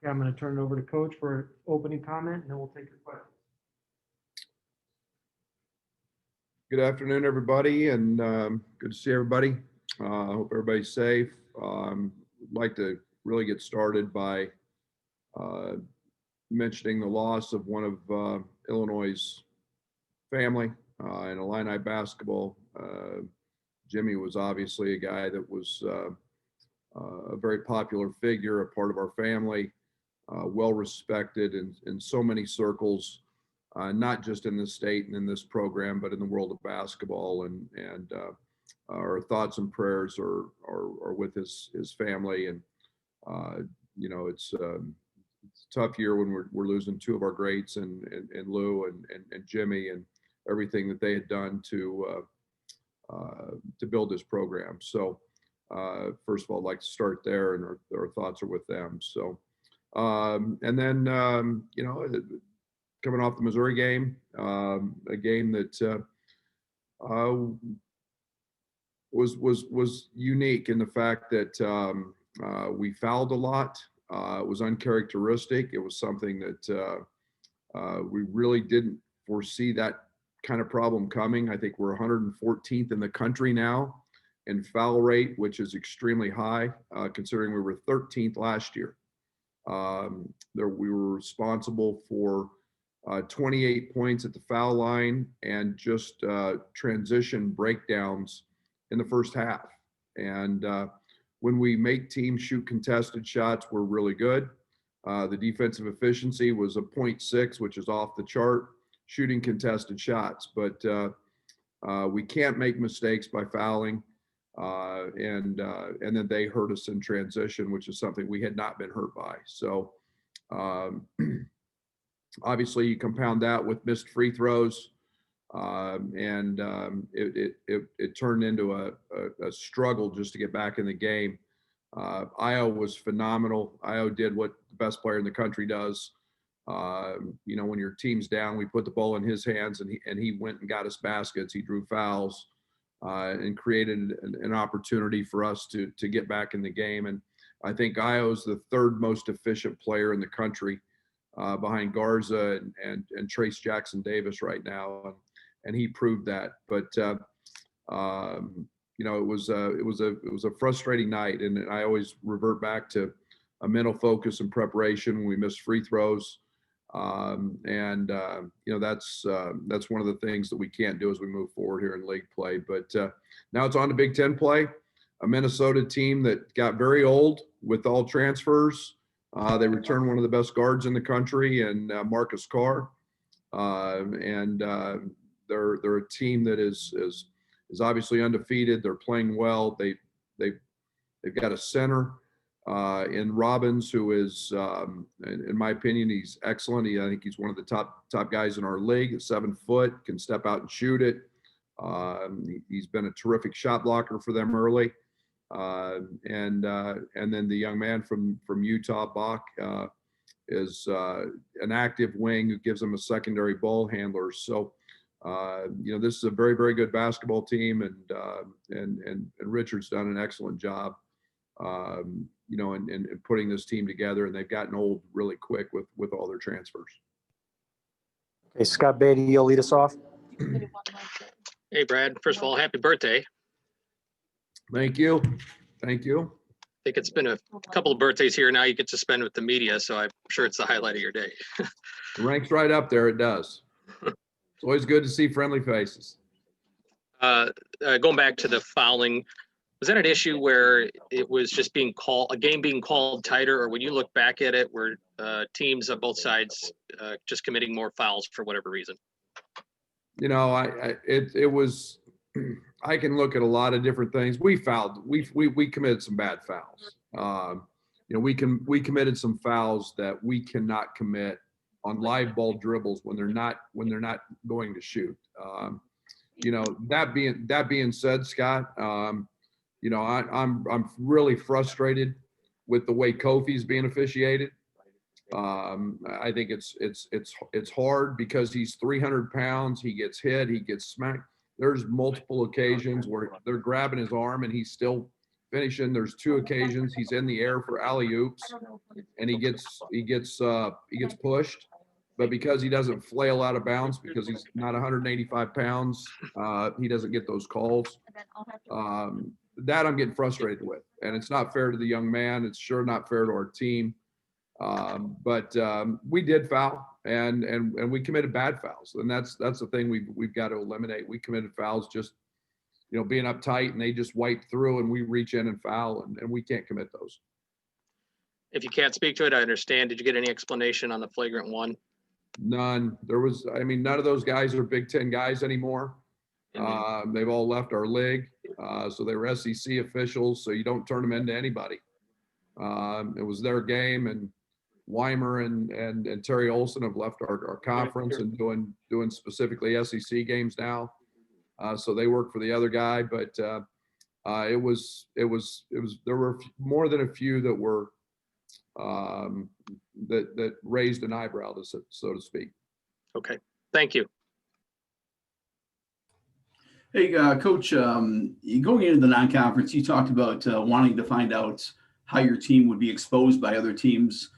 Okay, I'm going to turn it over to Coach for opening comment, and then we'll take your questions. Good afternoon, everybody, and good to see everybody. I hope everybody's safe. I'd like to really get started by mentioning the loss of one of Illinois' family in Illini basketball. Jimmy was obviously a guy that was a very popular figure, a part of our family, well respected in so many circles. Not just in this state and in this program, but in the world of basketball. And our thoughts and prayers are with his family. And you know, it's a tough year when we're losing two of our greats, and Lou and Jimmy, and everything that they had done to build this program. So first of all, I'd like to start there, and our thoughts are with them. So and then you know, coming off the Missouri game, a game that was unique in the fact that we fouled a lot. It was uncharacteristic. It was something that we really didn't foresee that kind of problem coming. I think we're 114th in the country now in foul rate, which is extremely high, considering we were 13th last year. We were responsible for 28 points at the foul line and just transition breakdowns in the first half. And when we make teams shoot contested shots, we're really good. The defensive efficiency was a 0.6, which is off the chart, shooting contested shots. But we can't make mistakes by fouling. And then they hurt us in transition, which is something we had not been hurt by. So obviously, you compound that with missed free throws, and it turned into a struggle just to get back in the game. Io was phenomenal. Io did what the best player in the country does. You know, when your team's down, we put the ball in his hands, and he went and got us baskets. He drew fouls and created an opportunity for us to get back in the game. And I think Io's the third most efficient player in the country, behind Garza and Trace Jackson Davis right now, and he proved that. But you know, it was a frustrating night, and I always revert back to a mental focus and preparation when we miss free throws, and you know, that's one of the things that we can't do as we move forward here in league play. But now it's on to Big Ten play, a Minnesota team that got very old with all transfers. They returned one of the best guards in the country, and Marcus Carr, and they're a team that is obviously undefeated. They're playing well. They've got a center in Robbins who is, in my opinion, he's excellent. I think he's one of the top guys in our league. 7 foot, can step out and shoot it. He's been a terrific shot blocker for them early. And then the young man from Utah, Bach, is an active wing who gives them a secondary ball handler. So, you know, this is a very, very good basketball team, and Richard's done an excellent job, you know, in putting this team together, and they've gotten old really quick with all their transfers. Okay, Scott Beatty, you'll lead us off. Hey, Brad. First of all, happy birthday. Thank you. Thank you. I think it's been a couple of birthdays here now you get to spend with the media, so I'm sure it's the highlight of your day. It ranks right up there. It does. It's always good to see friendly faces. Going back to the fouling, was that an issue where it was just a game being called tighter, or when you look back at it, were teams on both sides just committing more fouls for whatever reason? You know, it was. I can look at a lot of different things. We fouled. We committed some bad fouls. You know, we committed some fouls that we cannot commit on live ball dribbles when they're not going to shoot. You know, that being said, Scott, you know, I'm really frustrated with the way Kofi's being officiated. I think it's hard because he's 300 pounds. He gets hit. He gets smacked. There's multiple occasions where they're grabbing his arm and he's still finishing. There's 2 occasions he's in the air for alley-oops, and he gets pushed. But because he doesn't flail out of bounds, because he's not 185 pounds, he doesn't get those calls. That I'm getting frustrated with, and it's not fair to the young man. It's sure not fair to our team. But we did foul, and we committed bad fouls, and that's the thing we've got to eliminate. We committed fouls just, being uptight, and they just wipe through, and we reach in and foul, and we can't commit those. If you can't speak to it, I understand. Did you get any explanation on the flagrant one? None. None of those guys are Big Ten guys anymore. They've all left our league. So they were SEC officials, so you don't turn them into anybody. It was their game, and Weimer and Terry Olson have left our conference and doing specifically SEC games now. So they work for the other guy, but there were more than a few that were that raised an eyebrow, so to speak. Okay, thank you. Hey, Coach, going into the non-conference, you talked about wanting to find out how your team would be exposed by other teams.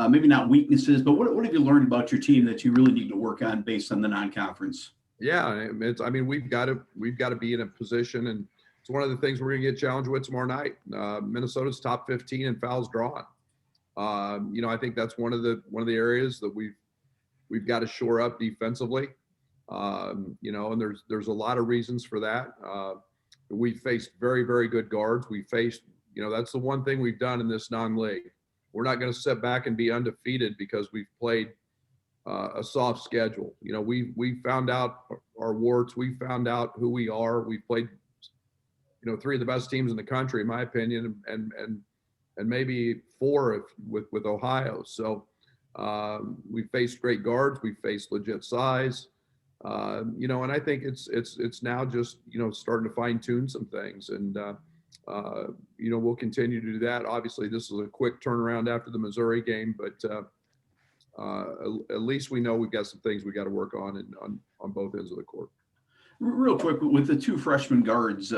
Maybe not weaknesses, but what have you learned about your team that you really need to work on based on the non-conference? Yeah, we've got to be in a position, and it's one of the things we're going to get challenged with tomorrow night. Minnesota's top 15 in fouls drawn. I think that's one of the areas that we've got to shore up defensively. And there's a lot of reasons for that. We faced very, very good guards. We faced, that's the one thing we've done in this non-league. We're not going to sit back and be undefeated because we've played a soft schedule. We found out our warts. We found out who we are. We played, 3 of the best teams in the country, in my opinion, and maybe 4 with Ohio. So we faced great guards. We faced legit size. And I think it's now just, starting to fine tune some things, and we'll continue to do that. Obviously this is a quick turnaround after the Missouri game, but at least we know we've got some things we got to work on on both ends of the court. Real quick, with the 2 freshman guards,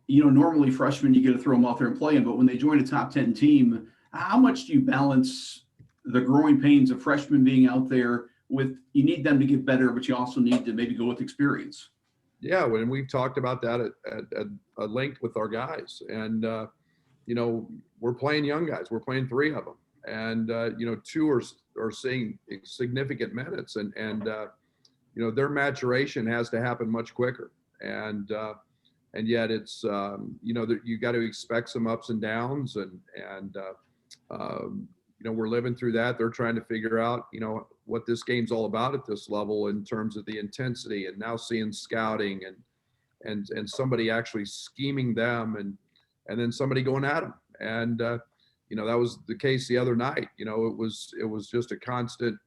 normally freshmen, you get to throw them out there and play them, but when they join a top 10 team, how much do you balance the growing pains of freshmen being out there with, you need them to get better, but you also need to maybe go with experience? Yeah, when we've talked about that at length with our guys, and we're playing young guys. We're playing 3 of them, and 2 are seeing significant minutes, and their maturation has to happen much quicker, and yet it's that you got to expect some ups and downs, and we're living through that. They're trying to figure out what this game's all about at this level in terms of the intensity, and now seeing scouting and somebody actually scheming them, and then somebody going at them, and that was the case the other night. It was just a constant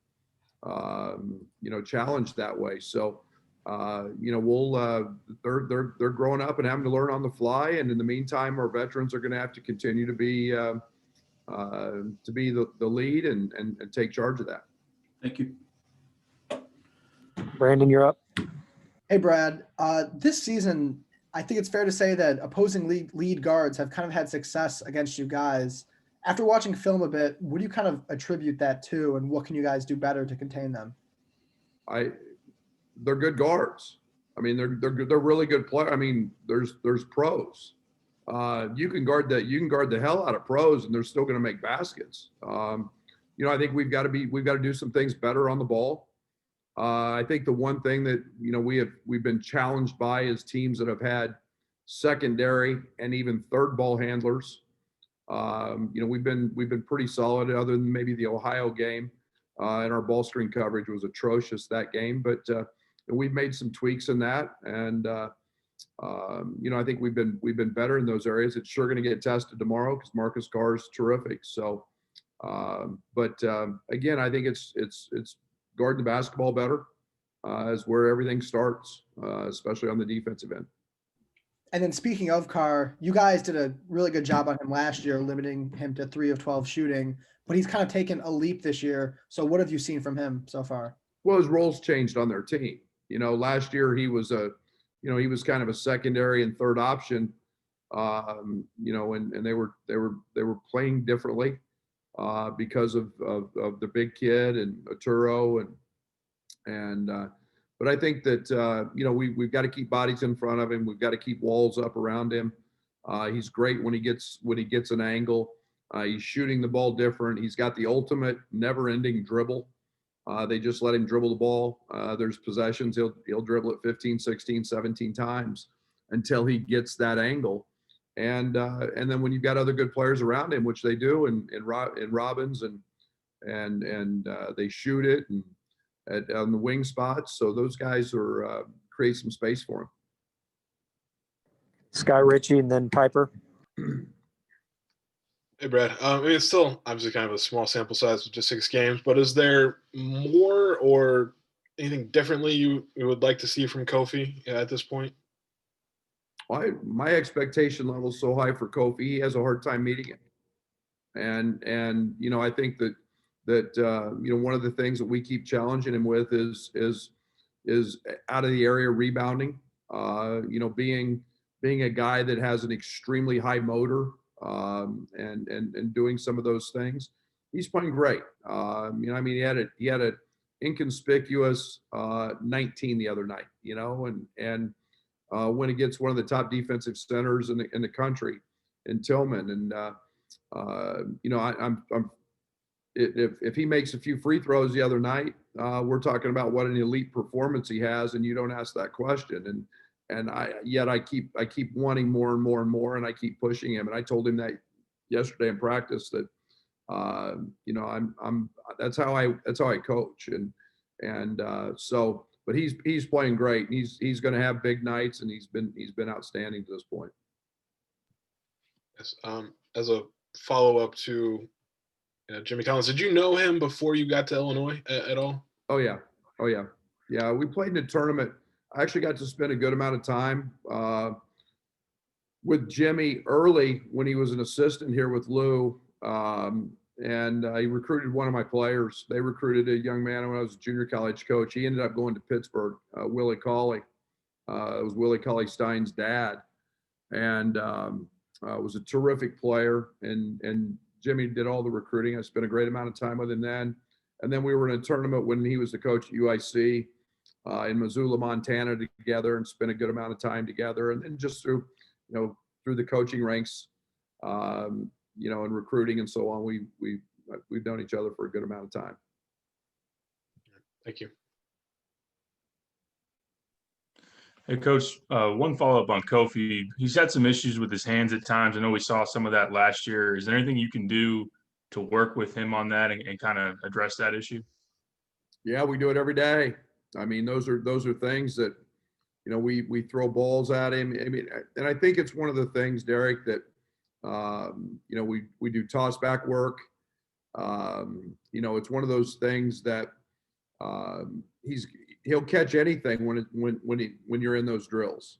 challenge that way. So they're growing up and having to learn on the fly, and in the meantime our veterans are going to have to continue to be the lead and take charge of that. Thank you. Brandon, you're up. Hey, Brad. This season, I think it's fair to say that opposing lead guards have kind of had success against you guys. After watching film a bit, what do you kind of attribute that to, and what can you guys do better to contain them? They're good guards. They're really good players. There's pros. You can guard the hell out of pros, and they're still going to make baskets. I think we've got to do some things better on the ball. I think the one thing that we've been challenged by is teams that have had secondary and even third ball handlers. We've been pretty solid, other than maybe the Ohio game, and our ball screen coverage was atrocious that game. But we've made some tweaks in that, and I think we've been better in those areas. It's sure going to get tested tomorrow because Marcus Carr is terrific. So, again, I think it's guarding the basketball better is where everything starts, especially on the defensive end. And then speaking of Carr, you guys did a really good job on him last year, limiting him to 3 of 12 shooting, but he's kind of taken a leap this year. So what have you seen from him so far? Well, his roles changed on their team. Last year he was he was kind of a secondary and third option. and they were playing differently because of the big kid and Arturo but I think that we've got to keep bodies in front of him. We've got to keep walls up around him. He's great when he gets an angle. He's shooting the ball different. He's got the ultimate never-ending dribble. They just let him dribble the ball. There's possessions he'll dribble it 15, 16, 17 times until he gets that angle. And then when you've got other good players around him, which they do, and Robbins and they shoot it and on the wing spots. So those guys are create some space for him. Scott Ritchie and then Piper. Hey, Brad. It's still obviously kind of a small sample size with just 6 games, but is there more or anything differently you would like to see from Kofi at this point? My expectation level is so high for Kofi. He has a hard time meeting it. And I think that one of the things that we keep challenging him with is out of the area rebounding, being a guy that has an extremely high motor, and doing some of those things. He's playing great. He had an inconspicuous 19 the other night, and went against one of the top defensive centers in the country in Tillman. And if he makes a few free throws the other night, we're talking about what an elite performance he has, and you don't ask that question. And I keep wanting more and more and more, and I keep pushing him. And I told him that yesterday in practice that that's how I coach. But he's playing great. And he's going to have big nights, and he's been outstanding to this point. Yes. As a follow up to Jimmy Collins, did you know him before you got to Illinois at all? Oh yeah. Yeah. We played in a tournament. I actually got to spend a good amount of time with Jimmy early when he was an assistant here with Lou. And he recruited one of my players. They recruited a young man when I was a junior college coach. He ended up going to Pittsburgh, Willie Cauley. It was Willie Cauley-Stein's dad. And was a terrific player. And Jimmy did all the recruiting. I spent a great amount of time with him then. And then we were in a tournament when he was the coach at UIC in Missoula, Montana together, and spent a good amount of time together. And then just through the coaching ranks, and recruiting and so on, we've known each other for a good amount of time. Thank you. Hey, Coach, one follow-up on Kofi. He's had some issues with his hands at times. I know we saw some of that last year. Is there anything you can do to work with him on that and kind of address that issue? Yeah, we do it every day. I mean, those are things that, we throw balls at him. I mean, and I think it's one of the things, Derek, that, we do toss back work. It's one of those things that he'll catch anything when you're in those drills.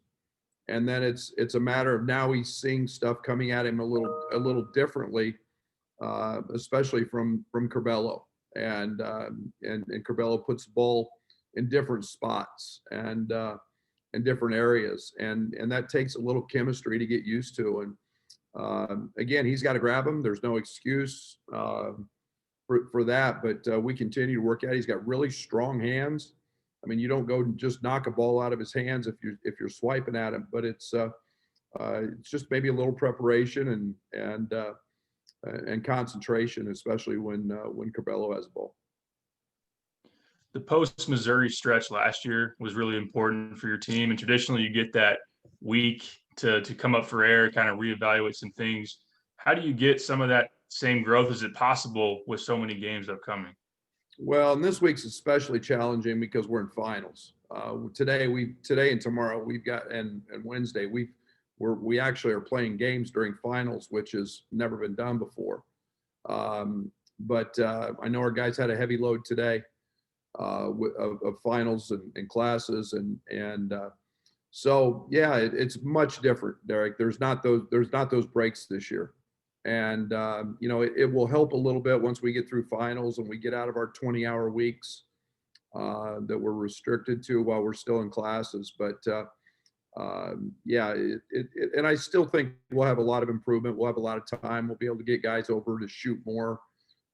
And then it's a matter of now he's seeing stuff coming at him a little differently, especially from Curbelo. And Curbelo puts the ball in different spots and in different areas. And that takes a little chemistry to get used to. And again, he's got to grab him. There's no excuse for that, but we continue to work at it. He's got really strong hands. I mean, you don't go and just knock a ball out of his hands if you're swiping at him, but it's just maybe a little preparation and concentration, especially when Curbelo has the ball. The post-Missouri stretch last year was really important for your team, and traditionally you get that week to come up for air, kind of reevaluate some things. How do you get some of that same growth? Is it possible with so many games upcoming? Well, and this week's especially challenging because we're in finals. Today and tomorrow we've got, and Wednesday we actually are playing games during finals, which has never been done before. But I know our guys had a heavy load today of finals and classes, and so yeah, it's much different, Derek. There's not those breaks this year. And, it will help a little bit once we get through finals and we get out of our 20-hour weeks that we're restricted to while we're still in classes. But yeah, and I still think we'll have a lot of improvement. We'll have a lot of time. We'll be able to get guys over to shoot more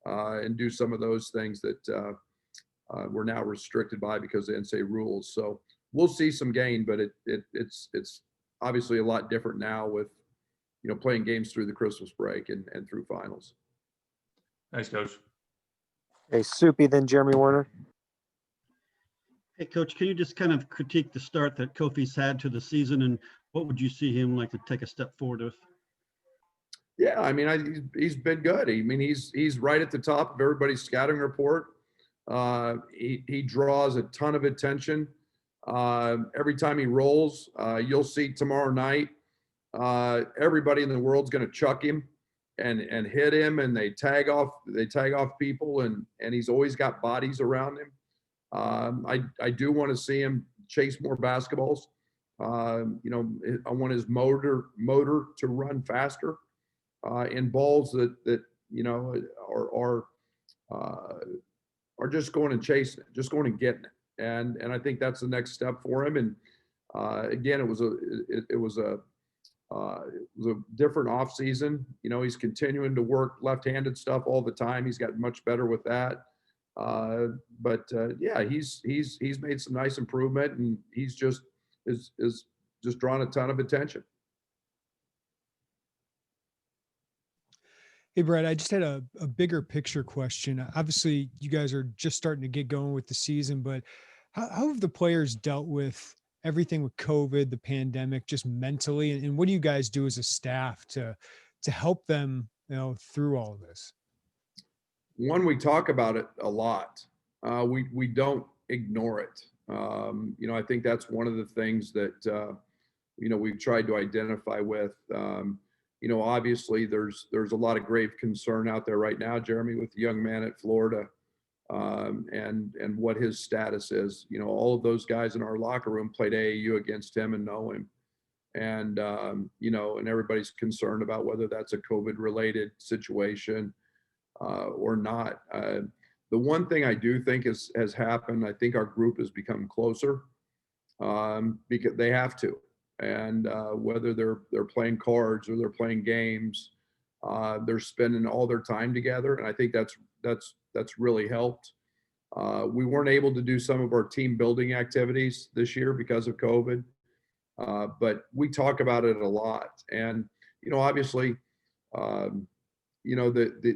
and do some of those things that we're now restricted by because of the NCAA rules. So we'll see some gain, but it's obviously a lot different now with, playing games through the Christmas break and through finals. Thanks, Coach. Okay, Soupy, then Jeremy Warner. Hey, Coach, can you just kind of critique the start that Kofi's had to the season, and what would you see him like to take a step forward with? Yeah, I mean, he's been good. I mean, he's right at the top of everybody's scouting report. He draws a ton of attention. Every time he rolls, you'll see tomorrow night, everybody in the world's going to chuck him and hit him, and they tag off people, and he's always got bodies around him. I do want to see him chase more basketballs. I want his motor to run faster in balls that are just going and chasing it, just going and getting it. And I think that's the next step for him. And again, it was a different off season. He's continuing to work left-handed stuff all the time. He's got much better with that. Yeah, he's made some nice improvement, and he's just drawn a ton of attention. Hey, Brad, I just had a bigger picture question. Obviously, you guys are just starting to get going with the season, but how have the players dealt with everything with COVID, the pandemic, just mentally? And what do you guys do as a staff to help them, through all of this? One, we talk about it a lot. We don't ignore it. I think that's one of the things that, we've tried to identify with. Obviously there's a lot of grave concern out there right now, Jeremy, with the young man at Florida, and what his status is. All of those guys in our locker room played AAU against him and know him. And, and everybody's concerned about whether that's a COVID related situation or not. The one thing I do think has happened, I think our group has become closer because they have to. And whether they're playing cards or they're playing games, they're spending all their time together, and I think that's really helped. We weren't able to do some of our team building activities this year because of COVID, but we talk about it a lot. And obviously, the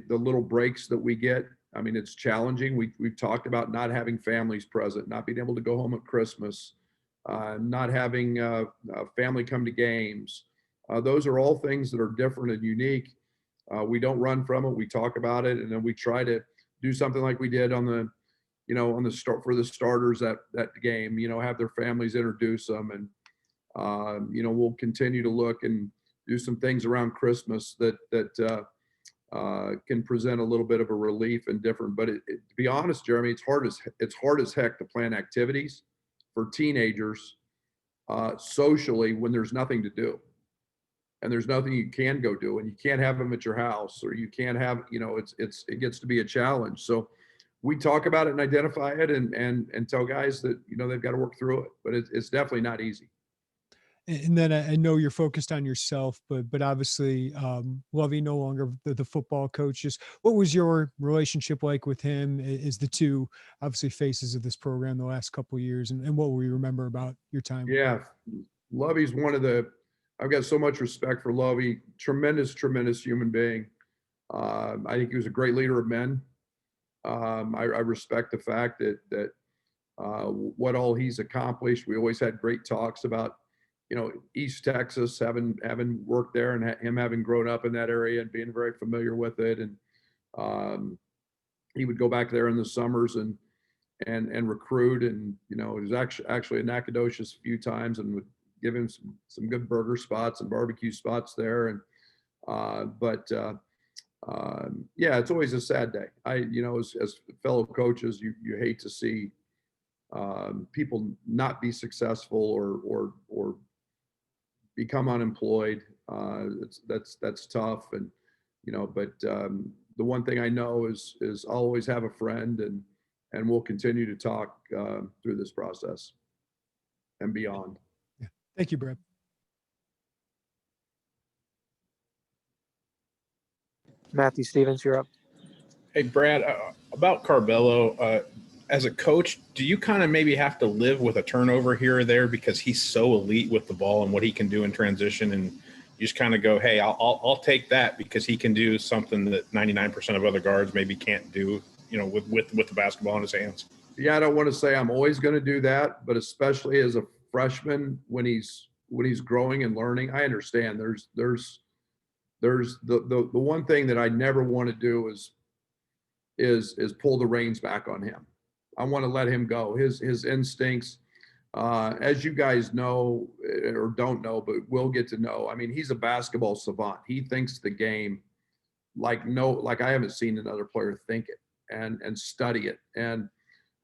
little breaks that we get. I mean, it's challenging. We've talked about not having families present, not being able to go home at Christmas. Not having family come to games. Those are all things that are different and unique. We don't run from it. We talk about it, and then we try to do something like we did on the for the starters that game. Have their families introduce them, and we'll continue to look and do some things around Christmas that can present a little bit of a relief and different. But to be honest, Jeremy, it's hard as heck to plan activities for teenagers socially when there's nothing to do, and there's nothing you can go do, and you can't have them at your house, or you can't have, it gets to be a challenge. So we talk about it and identify it and tell guys that, they've got to work through it, but it's definitely not easy. And then I know you're focused on yourself, but obviously, Lovie no longer the football coach. Just what was your relationship like with him as the two obviously faces of this program the last couple of years, and what will you remember about your time? Yeah, Lovie's I've got so much respect for Lovie. Tremendous human being. I think he was a great leader of men. I respect the fact that what all he's accomplished. We always had great talks about, East Texas, having worked there, and him having grown up in that area and being very familiar with it. And he would go back there in the summers and recruit. And, he was actually in Nacogdoches a few times, and would give him some good burger spots and barbecue spots there. And, yeah, it's always a sad day. As fellow coaches, you hate to see people not be successful or become unemployed. That's tough. And, but the one thing I know is I'll always have a friend, and we'll continue to talk through this process and beyond. Yeah. Thank you, Brett. Matthew Stevens, you're up. Hey, Brad, about Carbello, as a coach, do you kind of maybe have to live with a turnover here or there because he's so elite with the ball and what he can do in transition, and you just kind of go, hey, I'll take that because he can do something that 99% of other guards maybe can't do, with the basketball in his hands? Yeah, I don't want to say I'm always going to do that, but especially as a freshman when he's growing and learning, I understand there's the one thing that I never want to do is pull the reins back on him. I want to let him go. His instincts, as you guys know or don't know, but will get to know. I mean, he's a basketball savant. He thinks the game like I haven't seen another player think it and study it. And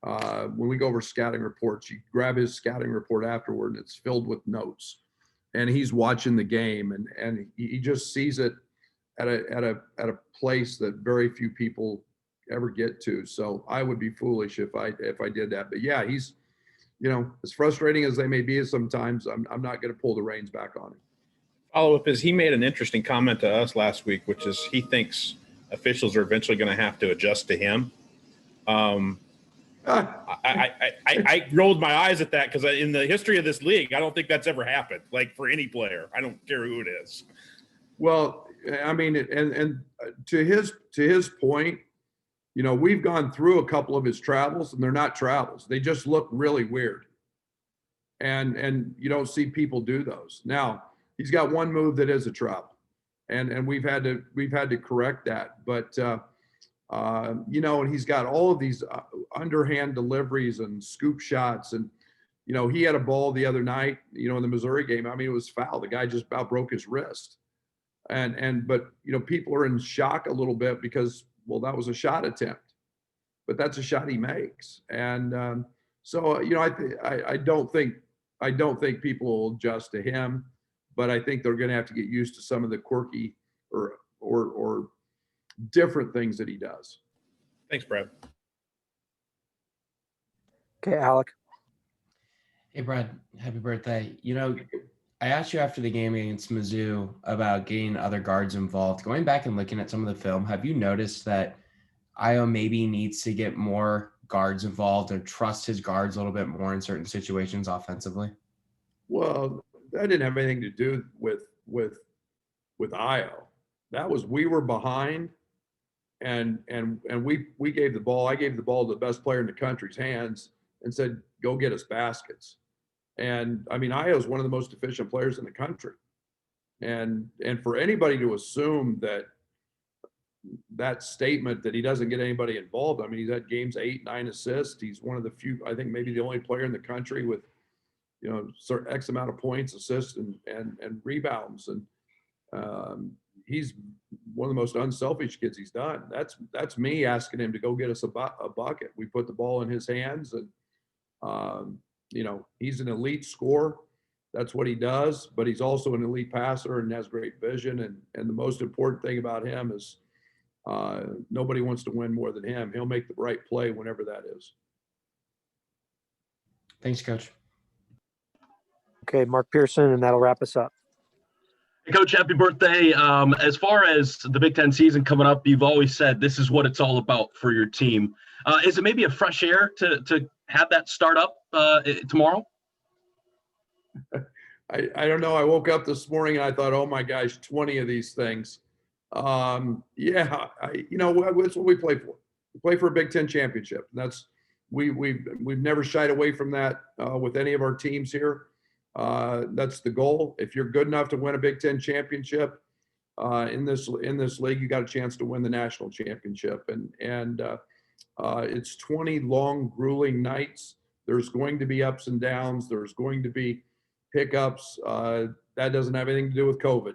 when we go over scouting reports, you grab his scouting report afterward, and it's filled with notes. And he's watching the game, and he just sees it at a place that very few people ever get to. So I would be foolish if I did that. But yeah, he's, as frustrating as they may be sometimes, I'm not going to pull the reins back on him. Follow up is he made an interesting comment to us last week, which is he thinks officials are eventually going to have to adjust to him. I rolled my eyes at that because in the history of this league, I don't think that's ever happened. Like for any player, I don't care who it is. Well, I mean, and to his point, we've gone through a couple of his travels, and they're not travels. They just look really weird. And you don't see people do those. Now, he's got one move that is a travel, and we've had to correct that. But and he's got all of these underhand deliveries and scoop shots, and he had a ball the other night, in the Missouri game. I mean, it was foul. The guy just about broke his wrist. But people are in shock a little bit because, well, that was a shot attempt, but that's a shot he makes. And so I don't think people will adjust to him, but I think they're going to have to get used to some of the quirky or different things that he does. Thanks, Brad. Okay, Alec. Hey, Brad, happy birthday. I asked you after the game against Mizzou about getting other guards involved. Going back and looking at some of the film, have you noticed that Io maybe needs to get more guards involved or trust his guards a little bit more in certain situations offensively? Well, that didn't have anything to do with Io. That was, we were behind, and we gave the ball. I gave the ball to the best player in the country's hands and said, "Go get us baskets." And I mean, Io is one of the most efficient players in the country. And for anybody to assume that statement that he doesn't get anybody involved, I mean, he's had games 8, 9 assists. He's one of the few, I think maybe the only player in the country with, X amount of points, assists, and rebounds. And he's one of the most unselfish kids he's done. That's me asking him to go get us a bucket. We put the ball in his hands, and he's an elite scorer. That's what he does, but he's also an elite passer and has great vision. And the most important thing about him is nobody wants to win more than him. He'll make the right play whenever that is. Thanks, Coach. Okay, Mark Pearson, and that'll wrap us up. Hey, Coach, happy birthday. As far as the Big Ten season coming up, you've always said this is what it's all about for your team. Is it maybe a fresh air to have that start up tomorrow? I don't know. I woke up this morning and I thought, oh my gosh, 20 of these things. That's what we play for. We play for a Big Ten championship. That's we've never shied away from that with any of our teams here. That's the goal. If you're good enough to win a Big Ten championship in this league, you got a chance to win the national championship. And it's 20 long, grueling nights. There's going to be ups and downs. There's going to be hiccups. That doesn't have anything to do with COVID.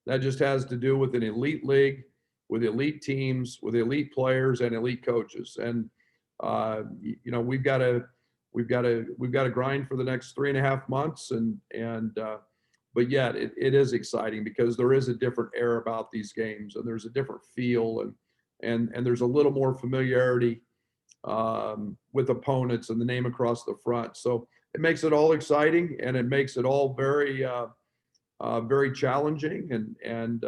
That just has to do with an elite league, with elite teams, with elite players and elite coaches. And we've got to grind for the next 3.5 months. But yet it is exciting because there is a different air about these games, and there's a different feel, and there's a little more familiarity with opponents and the name across the front. So makes it all exciting, and it makes it all very, very challenging, and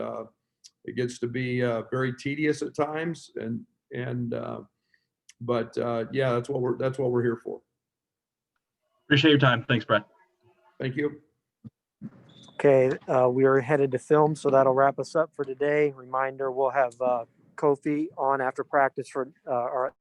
it gets to be very tedious at times. But yeah, that's what we're here for. Appreciate your time. Thanks, Brad. Thank you. Okay, we are headed to film, so that'll wrap us up for today. Reminder, we'll have Kofi on after practice for our